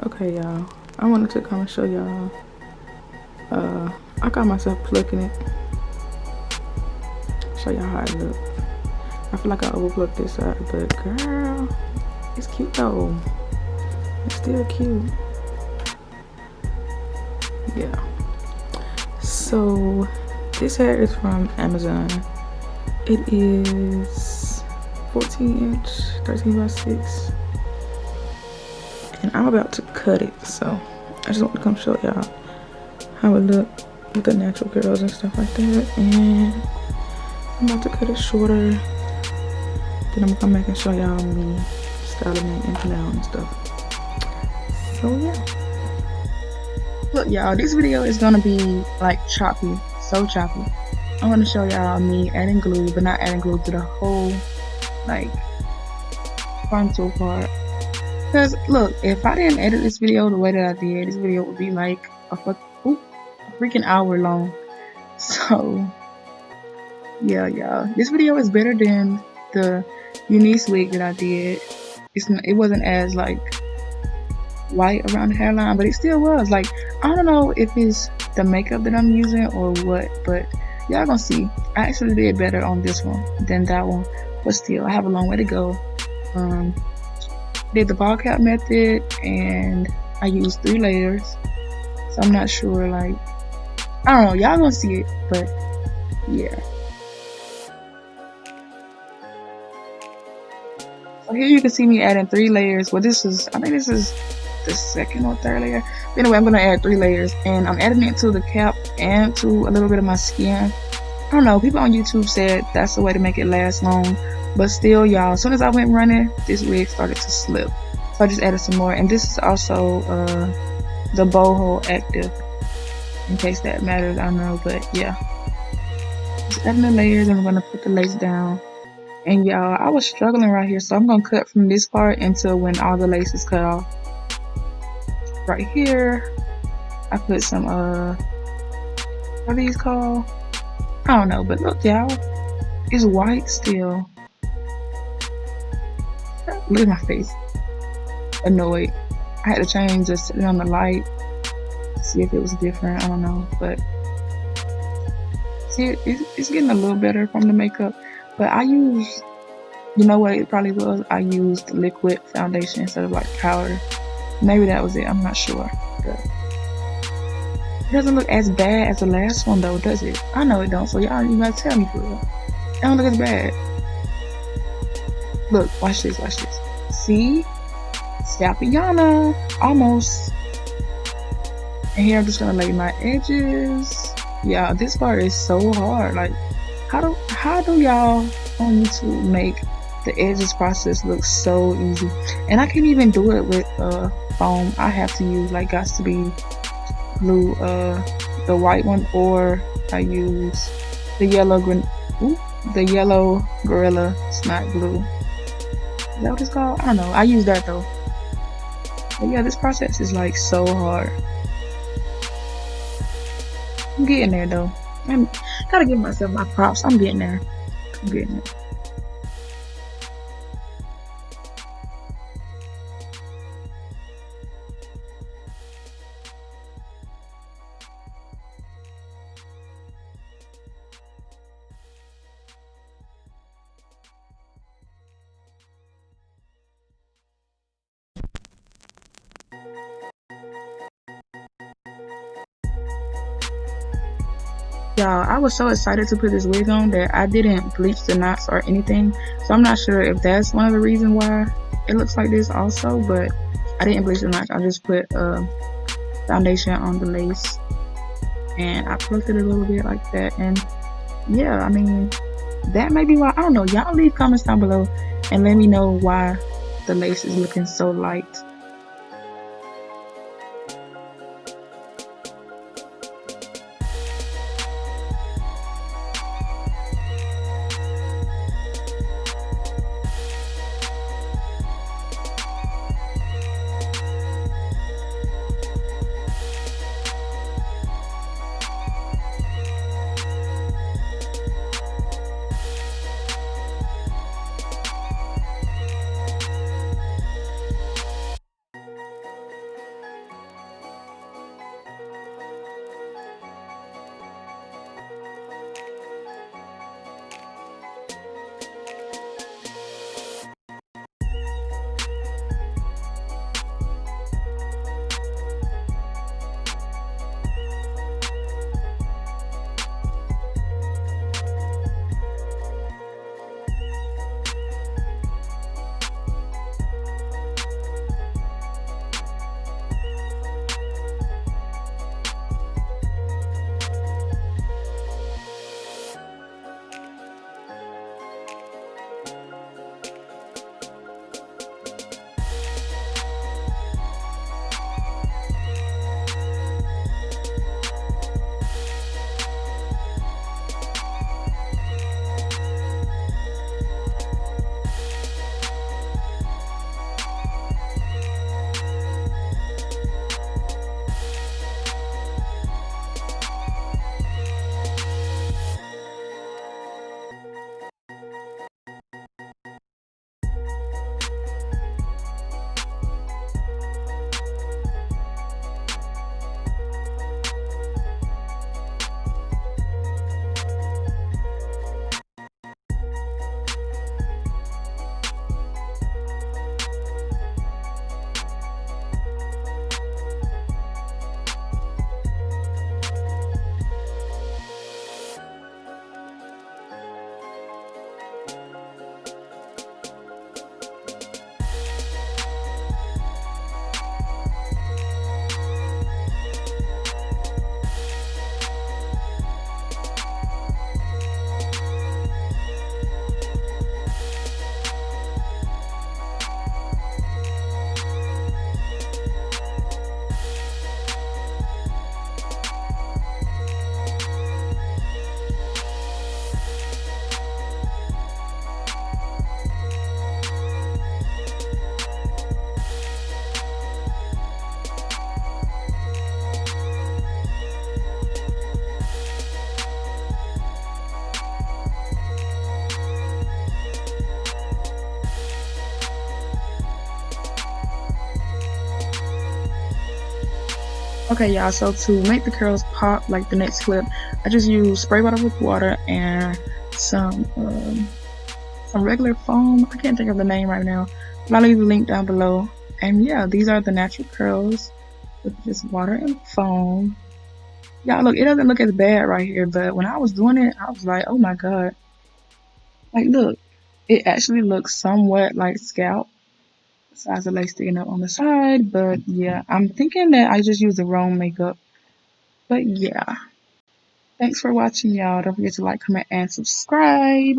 Okay, y'all. I wanted to come and show y'all. I got myself plucking it. Show y'all how it look. I feel like I overplucked this side, but girl, it's cute though. It's still cute. Yeah. So this hair is from Amazon. It is 14 inch, 13 by 6. And I'm about to cut it, so I just want to come show y'all how it look with the natural curls and stuff like that. And I'm about to cut it shorter. Then I'm gonna come back and show y'all me styling it and putting it on and stuff. So yeah. Look y'all, this video is gonna be like choppy, so choppy. I'm gonna show y'all me adding glue, but not adding glue to the whole like frontal part. Because look, if I didn't edit this video the way that I did, this video would be like a freaking hour long. So yeah, y'all, this video is better than the Eunice wig that I did. It wasn't as like white around the hairline, but it still was. Like, I don't know if it's the makeup that I'm using or what, but y'all gonna see. I actually did better on this one than that one, but still, I have a long way to go. Did the ball cap method, and I used 3 layers, so I'm not sure, like, I don't know, y'all gonna see it, but yeah. So here you can see me adding 3 layers. Well, I think this is the 2nd or 3rd layer. But anyway, I'm gonna add 3 layers, and I'm adding it to the cap and to a little bit of my skin. I don't know, people on YouTube said that's the way to make it last long, but still, y'all, as soon as I went running, this wig started to slip. So I just added some more, and this is also the boho active, in case that matters. I don't know, but yeah. Just adding the layers, and we're gonna put the lace down. And y'all, I was struggling right here, so I'm gonna cut from this part until when all the lace is cut off. Right here, I put some what are these called? I don't know, but look, y'all, it's white still. Look at my face, annoyed. I had to change, just set it on the light, see if it was different. I don't know, but see, it's getting a little better from the makeup. But I used, you know what it probably was? I used liquid foundation instead of like powder. Maybe that was it, I'm not sure. But it doesn't look as bad as the last one though, does it? I know it don't, so y'all, you gotta tell me for real. It don't look as bad. Look, watch this, watch this. See? Sapiana, almost. And here I'm just gonna lay my edges. Yeah, this part is so hard. Like, how do y'all on YouTube make the edges process look so easy? And I can't even do it with foam. I have to use, like, got to be glue, the white one, or I use the yellow Gorilla Snot glue. Is that what it's called? I don't know. I use that though. But yeah, this process is like so hard. I'm getting there though. I gotta give myself my props. I'm getting there. I'm getting there. Y'all, I was so excited to put this wig on that I didn't bleach the knots or anything. So I'm not sure if that's one of the reasons why it looks like this also, but I didn't bleach the knots. I just put foundation on the lace, and I plucked it a little bit like that. And yeah, I mean, that may be why. I don't know. Y'all leave comments down below and let me know why the lace is looking so light. Okay, y'all, so to make the curls pop like the next clip, I just use spray bottle with water and some regular foam. I can't think of the name right now, but I'll leave the link down below. And yeah, these are the natural curls with just water and foam. Y'all, look, it doesn't look as bad right here, but when I was doing it, I was like, oh my god. Like, look, it actually looks somewhat like scalp, besides the lace sticking up on the side. But yeah, I'm thinking that I just used the wrong makeup. But yeah, thanks for watching, y'all. Don't forget to like, comment, and subscribe.